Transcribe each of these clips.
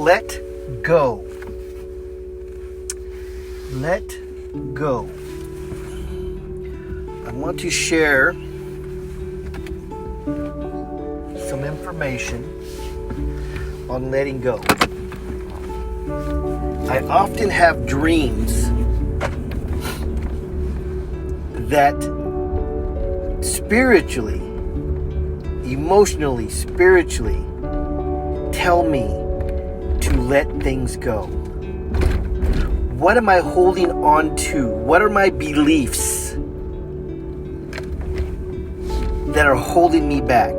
let go. Let go. I want to share some information on letting go. I often have dreams that spiritually, emotionally, spiritually tell me to let things go. What am I holding on to? What are my beliefs that are holding me back?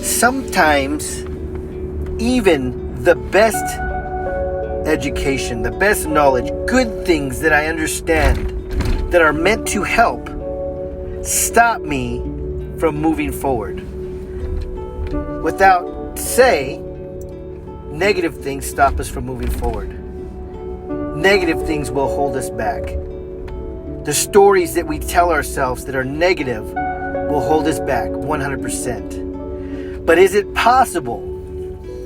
Sometimes even the best education, the best knowledge, good things that I understand that are meant to help stop me from moving forward. Without say, negative things stop us from moving forward. Negative things will hold us back. The stories that we tell ourselves that are negative will hold us back 100%. But is it possible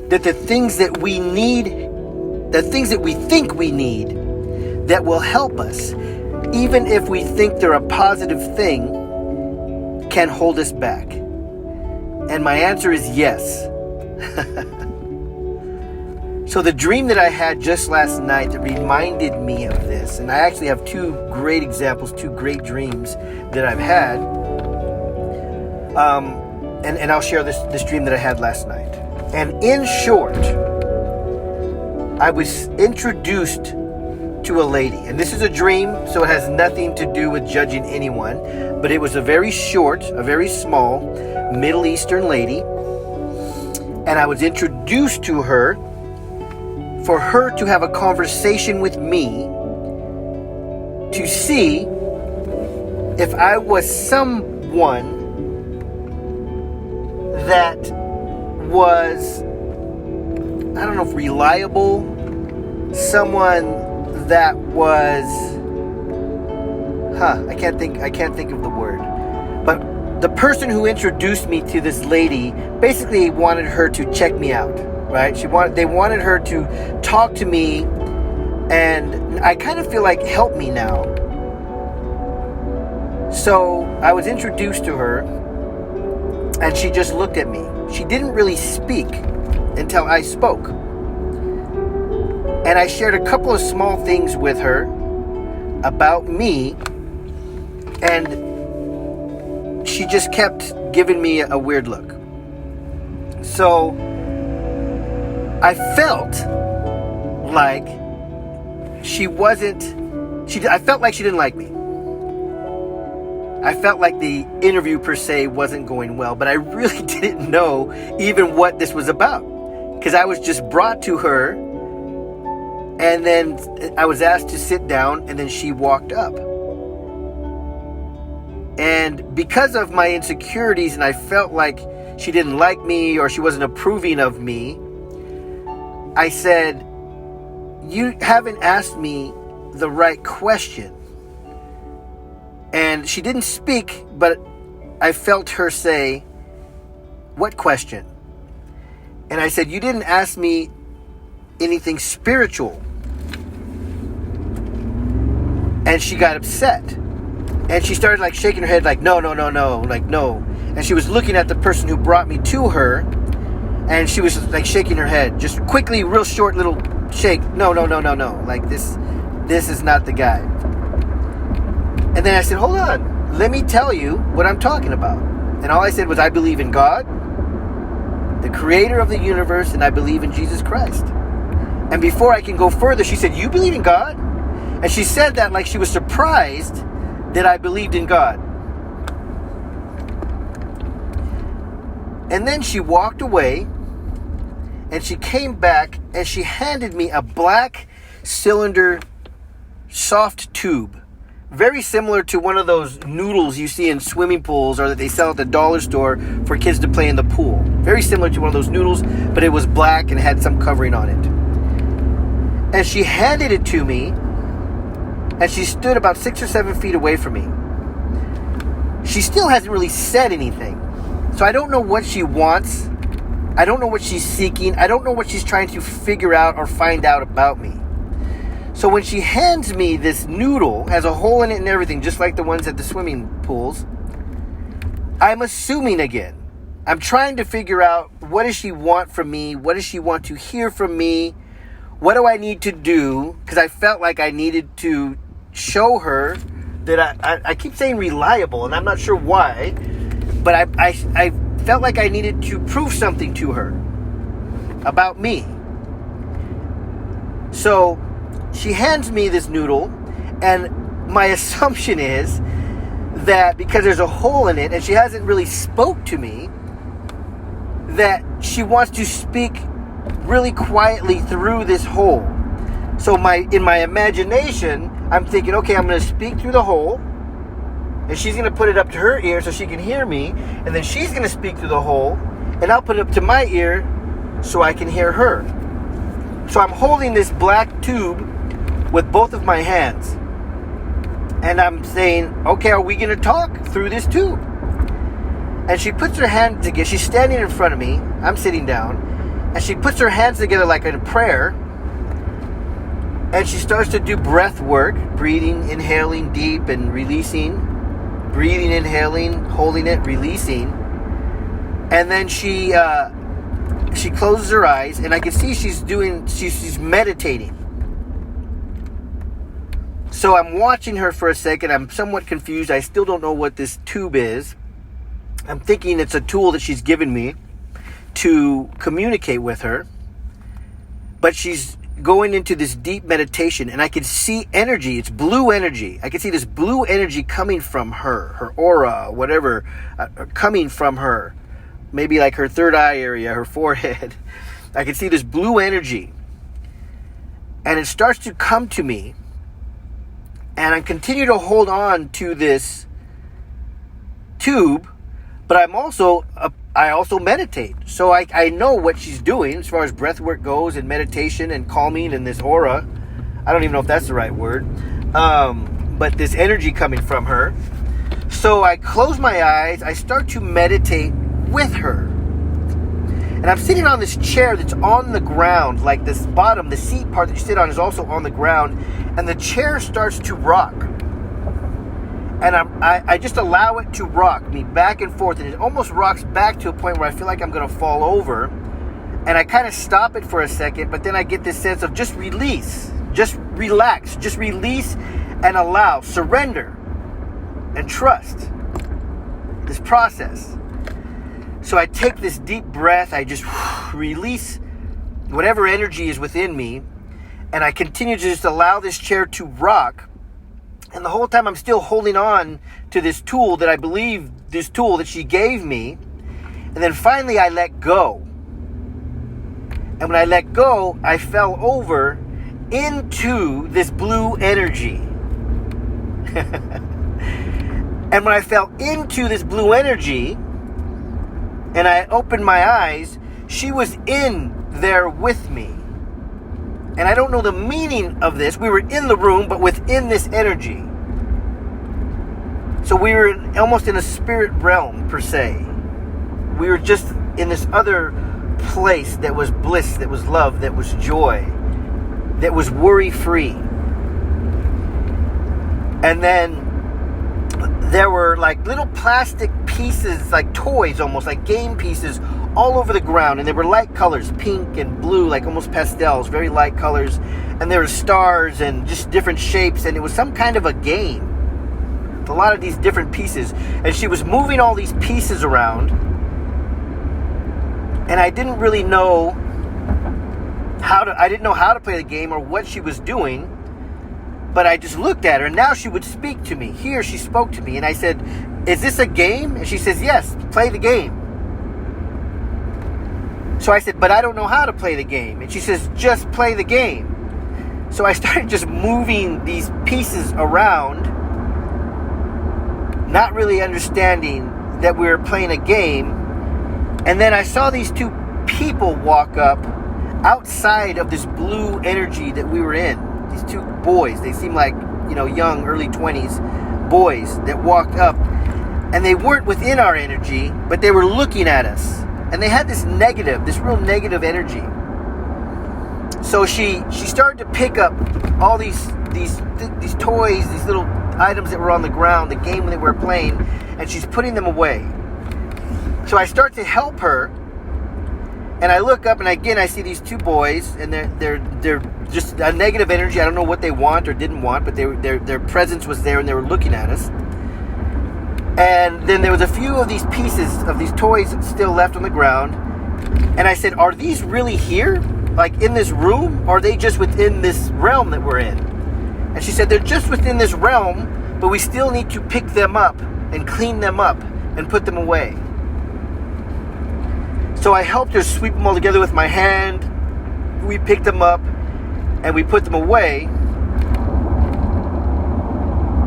that the things that we need, the things that we think we need, that will help us, even if we think they're a positive thing, can hold us back? And my answer is yes. So the dream that I had just last night that reminded me of this, and I actually have two great examples, two great dreams that I've had. And I'll share this dream that I had last night. And in short, I was introduced to a lady. And this is a dream, so it has nothing to do with judging anyone. But it was a very short, a very small Middle Eastern lady. And I was introduced to her for her to have a conversation with me to see if I was someone that was, I don't know if reliable, someone that was, I can't think of the word. But the person who introduced me to this lady basically wanted her to check me out, right? They wanted her to talk to me, and I kind of feel like, help me now. So I was introduced to her, and she just looked at me. She didn't really speak until I spoke. And I shared a couple of small things with her about me, and she just kept giving me a weird look. So I felt like I felt like she didn't like me. I felt like the interview per se wasn't going well, but I really didn't know even what this was about, because I was just brought to her, and then I was asked to sit down, and then she walked up. And because of my insecurities, and I felt like she didn't like me or she wasn't approving of me, I said, "You haven't asked me the right question." And she didn't speak, but I felt her say, "What question?" And I said, "You didn't ask me anything spiritual." And she got upset. And she started like shaking her head like, no, like no. And she was looking at the person who brought me to her, and she was like shaking her head, just quickly, real short little shake. No. Like this is not the guy. And then I said, hold on, let me tell you what I'm talking about. And all I said was, I believe in God, the creator of the universe, and I believe in Jesus Christ. And before I can go further, she said, you believe in God? And she said that like she was surprised that I believed in God. And then she walked away, and she came back, and she handed me a black cylinder soft tube. Very similar to one of those noodles you see in swimming pools or that they sell at the dollar store for kids to play in the pool. Very similar to one of those noodles, but it was black and had some covering on it. And she handed it to me, and she stood about 6 or 7 feet away from me. She still hasn't really said anything. So I don't know what she wants I don't know what she's seeking. I don't know what she's trying to figure out or find out about me. So when she hands me this noodle, has a hole in it and everything, just like the ones at the swimming pools, I'm assuming again. I'm trying to figure out, what does she want from me? What does she want to hear from me? What do I need to do? Because I felt like I needed to show her that I keep saying reliable, and I'm not sure why, but I felt like I needed to prove something to her about me. So she hands me this noodle, and my assumption is that because there's a hole in it and she hasn't really spoke to me, that she wants to speak really quietly through this hole. So in my imagination, I'm thinking, okay, I'm going to speak through the hole, and she's going to put it up to her ear so she can hear me, and then she's going to speak through the hole, and I'll put it up to my ear so I can hear her. So I'm holding this black tube with both of my hands, and I'm saying, okay, are we going to talk through this tube? And she puts her hand together. She's standing in front of me. I'm sitting down. And she puts her hands together like in a prayer. And she starts to do breath work. Breathing, inhaling deep and releasing. Breathing, inhaling, holding it, releasing. And then she closes her eyes. And I can see she's meditating. So I'm watching her for a second. I'm somewhat confused. I still don't know what this tube is. I'm thinking it's a tool that she's given me to communicate with her. But she's going into this deep meditation, and I can see energy. It's blue energy. I can see this blue energy coming from her aura, whatever, coming from her. Maybe like her third eye area, her forehead. I can see this blue energy. And it starts to come to me. And I continue to hold on to this tube. But I also meditate. So I know what she's doing as far as breath work goes, and meditation and calming and this aura. I don't even know if that's the right word. But this energy coming from her. So I close my eyes. I start to meditate with her. And I'm sitting on this chair that's on the ground. Like this bottom, the seat part that you sit on is also on the ground. And the chair starts to rock. And I just allow it to rock me back and forth. And it almost rocks back to a point where I feel like I'm going to fall over. And I kind of stop it for a second. But then I get this sense of just release. Just relax. Just release and allow. Surrender. And trust this process. So I take this deep breath. I just release whatever energy is within me. And I continue to just allow this chair to rock. And the whole time I'm still holding on to this tool that I believe, this tool that she gave me. And then finally I let go. And when I let go, I fell over into this blue energy. And when I fell into this blue energy, and I opened my eyes, she was in there with me. And I don't know the meaning of this. We were in the room, but within this energy. So we were almost in a spirit realm, per se. We were just in this other place that was bliss, that was love, that was joy, that was worry-free. And then there were like little plastic pieces, like toys almost, like game pieces, all over the ground, and they were light colors, pink and blue, like almost pastels, very light colors, and there were stars and just different shapes, and it was some kind of a game. A lot of these different pieces, and she was moving all these pieces around, and I didn't really know how to play the game or what she was doing, but I just looked at her, and now she would speak to me. Here she spoke to me, and I said, "Is this a game?" And she says, "Yes, play the game." So I said, "But I don't know how to play the game." And she says, "Just play the game." So I started just moving these pieces around, not really understanding that we were playing a game. And then I saw these two people walk up outside of this blue energy that we were in. These two boys, they seemed like, young, early 20s boys that walked up. And they weren't within our energy, but they were looking at us. And they had this real negative energy. So she started to pick up all these toys, these little items that were on the ground, the game that we were playing, and she's putting them away. So I start to help her, and I look up, and again I see these two boys, and they're just a negative energy. I don't know what they want or didn't want, but their presence was there, and they were looking at us. And then there was a few of these pieces of these toys still left on the ground, and I said, "Are these really here? Like in this room, or are they just within this realm that we're in?" And she said, "They're just within this realm, but we still need to pick them up and clean them up and put them away." So I helped her sweep them all together with my hand. We picked them up and we put them away.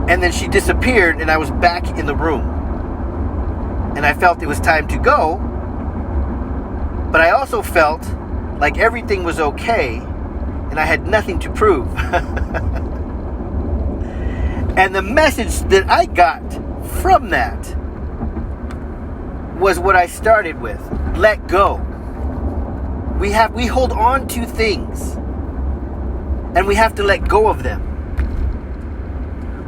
And then she disappeared, and I was back in the room. And I felt it was time to go, but I also felt like everything was okay, and I had nothing to prove. And the message that I got from that was what I started with. Let go. We hold on to things, and we have to let go of them.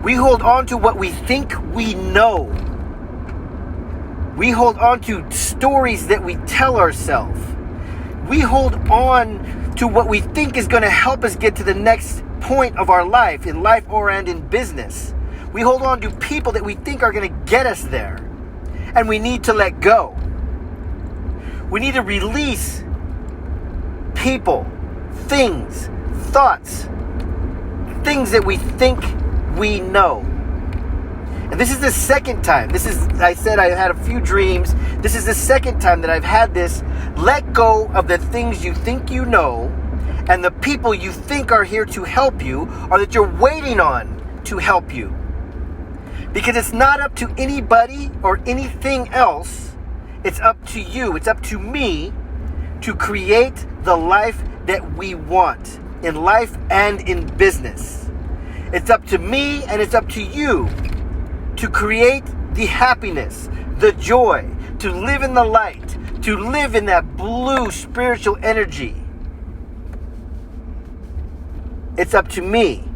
We hold on to what we think we know. We hold on to stories that we tell ourselves. We hold on to what we think is going to help us get to the next point of our life, in life or and in business. We hold on to people that we think are going to get us there. And we need to let go. We need to release people, things, thoughts, things that we think we know. And this is the second time. I said I had a few dreams. This is the second time that I've had this. Let go of the things you think you know, and the people you think are here to help you, or that you're waiting on to help you. Because it's not up to anybody or anything else. It's up to you. It's up to me to create the life that we want in life and in business. It's up to me and it's up to you to create the happiness, the joy, to live in the light, to live in that blue spiritual energy. It's up to me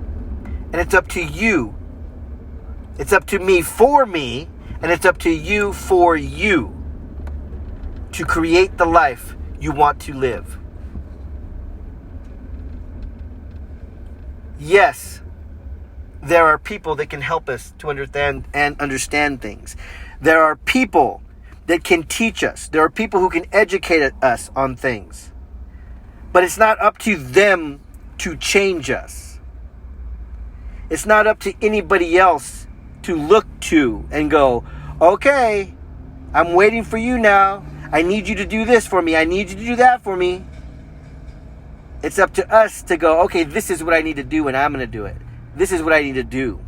and it's up to you. It's up to me for me, and it's up to you for you to create the life you want to live. Yes, there are people that can help us to understand things. There are people that can teach us. There are people who can educate us on things. But it's not up to them to change us. It's not up to anybody else to look to and go, "Okay, I'm waiting for you now. I need you to do this for me. I need you to do that for me." It's up to us to go, "Okay, this is what I need to do, and I'm going to do it. This is what I need to do."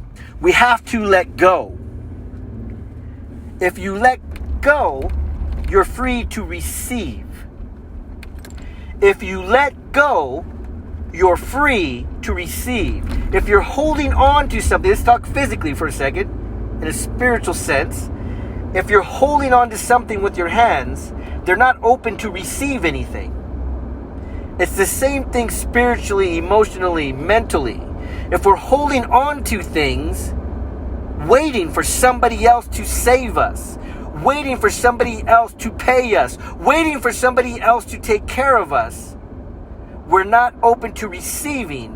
We have to let go. If you let go, you're free to receive. If you let go, you're free to receive. If you're holding on to something, let's talk physically for a second, in a spiritual sense. If you're holding on to something with your hands, they're not open to receive anything. It's the same thing spiritually, emotionally, mentally. If we're holding on to things, waiting for somebody else to save us, waiting for somebody else to pay us, waiting for somebody else to take care of us, we're not open to receiving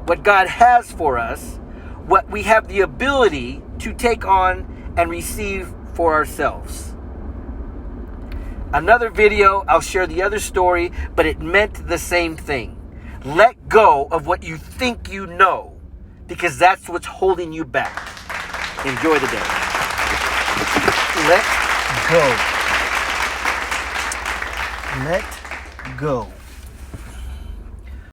what God has for us, what we have the ability to take on and receive for ourselves. Another video, I'll share the other story, but it meant the same thing. Let go of what you think you know, because that's what's holding you back. Enjoy the day. Let go. Let go.